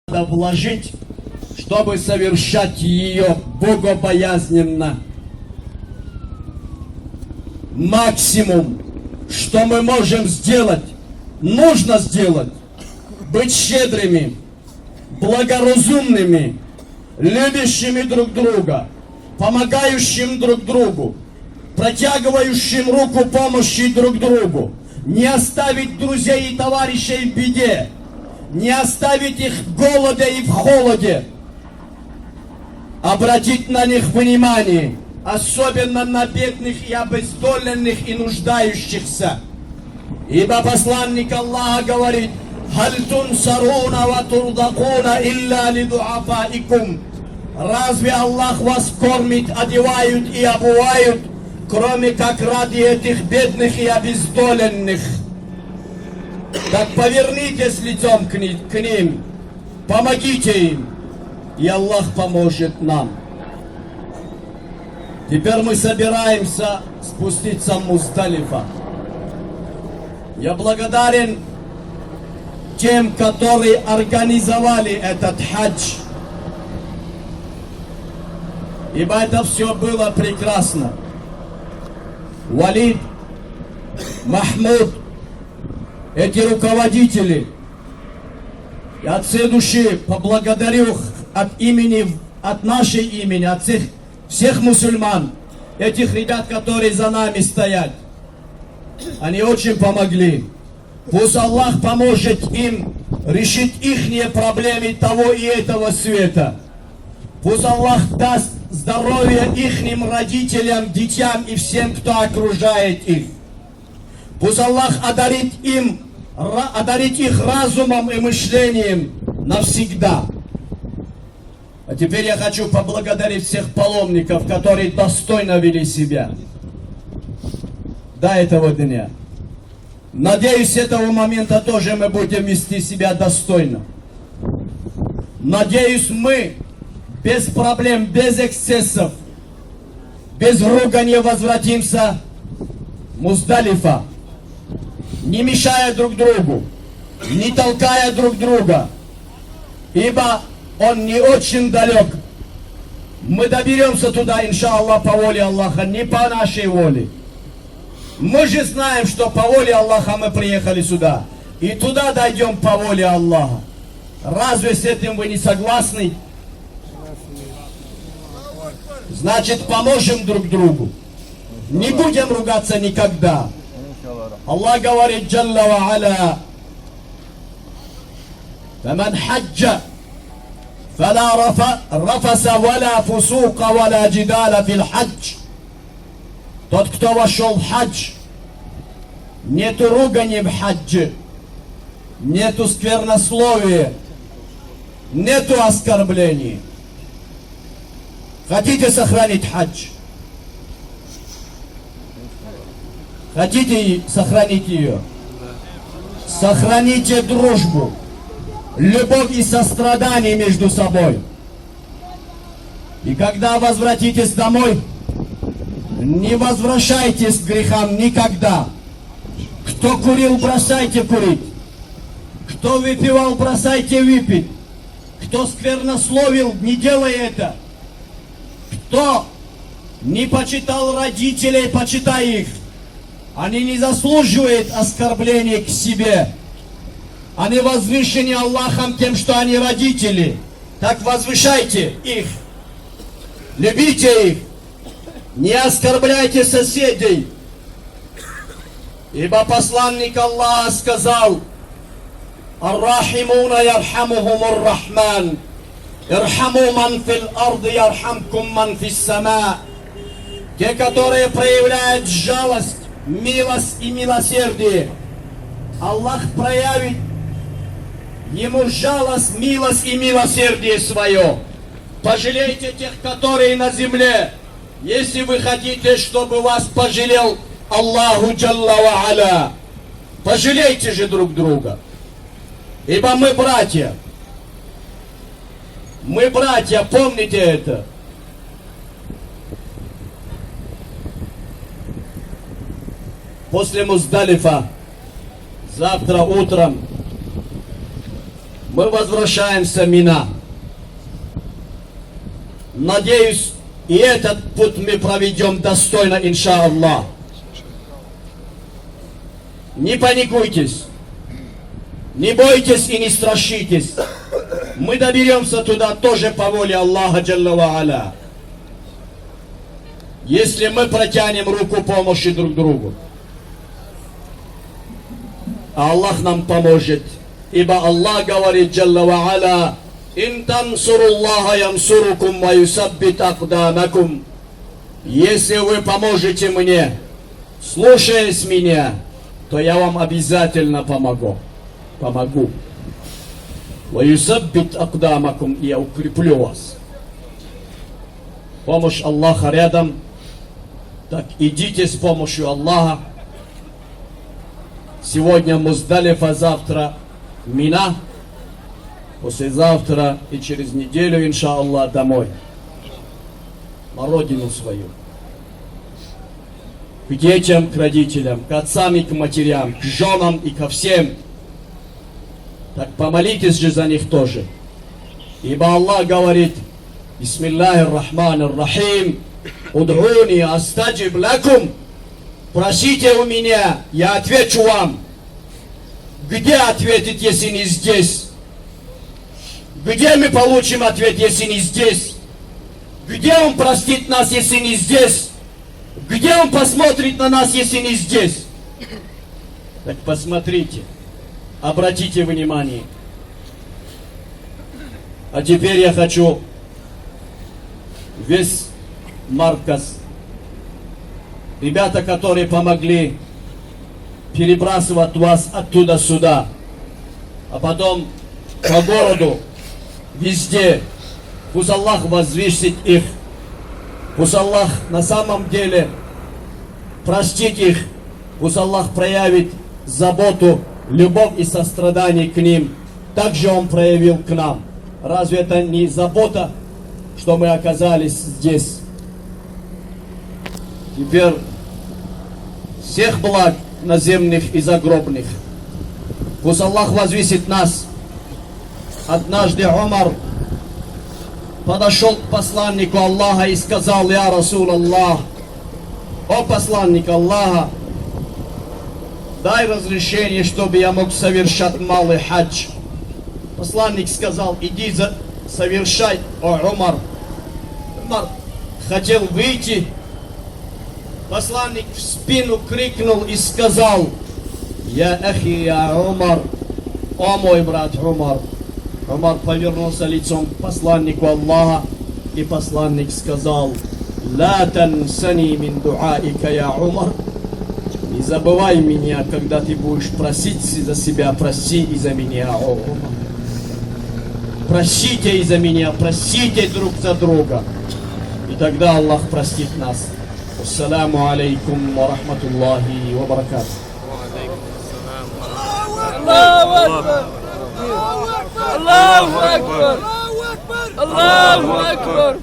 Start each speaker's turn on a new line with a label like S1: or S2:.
S1: надо вложить, чтобы совершать ее богобоязненно. Максимум, что мы можем сделать, нужно сделать, быть щедрыми, благоразумными, любящими друг друга, помогающим друг другу, протягивающим руку помощи друг другу, не оставить друзей и товарищей в беде, не оставить их в голоде и в холоде, обратить на них внимание, особенно на бедных и обездоленных и нуждающихся. Ибо посланник Аллаха говорит: «Халь тунсаруна ва турдакуна илля ли дуафаикум». Разве Аллах вас кормит, одевают и обувают, кроме как ради этих бедных и обездоленных? Так повернитесь лицом к ним, помогите им, и Аллах поможет нам. Теперь мы собираемся спуститься в Муздалифа. Я благодарен тем, которые организовали этот хадж, ибо это все было прекрасно. Валид, Махмуд, эти руководители, я от всей души поблагодарю от нашей имени, от всех мусульман, этих ребят, которые за нами стоят. Они очень помогли. Пусть Аллах поможет им решить их проблемы того и этого света. Пусть Аллах даст здоровье ихним родителям, детям и всем, кто окружает их. Пусть Аллах одарит их разумом и мышлением навсегда. А теперь я хочу поблагодарить всех паломников, которые достойно вели себя до этого дня. Надеюсь, с этого момента тоже мы будем вести себя достойно. Надеюсь, мы без проблем, без эксцессов, без ругания возвратимся в Муздалифа, не мешая друг другу, не толкая друг друга, ибо он не очень далек. Мы доберемся туда, иншаллах, по воле Аллаха, не по нашей воле. Мы же знаем, что по воле Аллаха мы приехали сюда. И туда дойдем по воле Аллаха. Разве с этим вы не согласны? Значит, поможем друг другу. Не будем ругаться никогда. Аллах говорит: Джалла ва аля: «Фаман хаджа фала рафаса валя фусука валя джидаля фил хадж». Тот, кто вошел в хадж, нету ругани в хаджи, нету сквернословия, нету оскорблений. Хотите сохранить хадж? Хотите сохранить ее? Сохраните дружбу, любовь и сострадание между собой. И когда возвратитесь домой, не возвращайтесь к грехам никогда. Кто курил, бросайте курить. Кто выпивал, бросайте выпить. Кто сквернословил, не делай это. Кто не почитал родителей, почитай их. Они не заслуживают оскорбления к себе. Они возвышены Аллахом тем, что они родители. Так возвышайте их. Любите их. Не оскорбляйте соседей. Ибо посланник Аллаха сказал: «Ар-рахимуна ярхамухумур рахман, ирхаму ман фил арды ярхамкум ман фис сама». Те, которые проявляют жалость, милость и милосердие, Аллах проявит ему жалость, милость и милосердие свое. Пожалейте тех, которые на земле, если вы хотите, чтобы вас пожалел Аллаху Джалла ва аля. Пожалейте же друг друга. Ибо мы братья. Мы братья, помните это. После Муздалифа, завтра утром, Мы возвращаемся в Мина. Надеюсь, и этот путь мы проведем достойно, иншаллах. Не паникуйтесь, не бойтесь и не страшитесь. Мы доберемся туда тоже по воле Аллаха Джалла ва Аля. Если мы протянем руку помощи друг другу. А Аллах нам поможет. Ибо Аллах говорит Джалла ва Аля: «Ин тансуруллаха ямсурукум ва юсаббит акдамакум». Если вы поможете мне, слушаясь меня, то я вам обязательно помогу. Ва юсаббит акдамакум, и я укреплю вас. Помощь Аллаха рядом. Так идите с помощью Аллаха. Сегодня Муздалифа, завтра Мина, послезавтра и через неделю, иншаллах, домой. На родину свою. К детям, к родителям, к отцам и к матерям, к женам и ко всем. Так помолитесь же за них тоже. Ибо Аллах говорит: Бисмиллахир Рахманир Рахим, уд'уни астаджиб лакум. Просите у меня, я отвечу вам. Где ответить, если не здесь? Где мы получим ответ, если не здесь? Где Он простит нас, если не здесь? Где Он посмотрит на нас, если не здесь? Так посмотрите, обратите внимание. А теперь я хочу весь марказ, ребята, которые помогли перебрасывать вас оттуда сюда, а потом по городу, везде, пусть Аллах возвысит их, пусть Аллах на самом деле простит их, пусть Аллах проявит заботу, любовь и сострадание к ним, так же Он проявил к нам. Разве это не забота, что мы оказались здесь? Теперь всех благ наземных и загробных пусть Аллах возвысит нас. Однажды Умар подошел к посланнику Аллаха и сказал: «Я Расул Аллах, о посланник Аллаха, дай разрешение, чтобы я мог совершать малый хадж». Посланник сказал: «Иди совершай, о Умар». Умар хотел выйти. Посланник в спину крикнул и сказал: «Я ахи, я Умар, о мой брат Умар». Умар повернулся лицом к посланнику Аллаха, и посланник сказал: «Ла тансани мин дуаика, я Умар». Не забывай меня, когда ты будешь просить за себя, проси и за меня, о Умар. Просите и за меня, просите друг за друга, и тогда Аллах простит нас. Ассаламу алейкум ва рахматуллахи ва баракатух.
S2: الله أكبر الله أكبر الله أكبر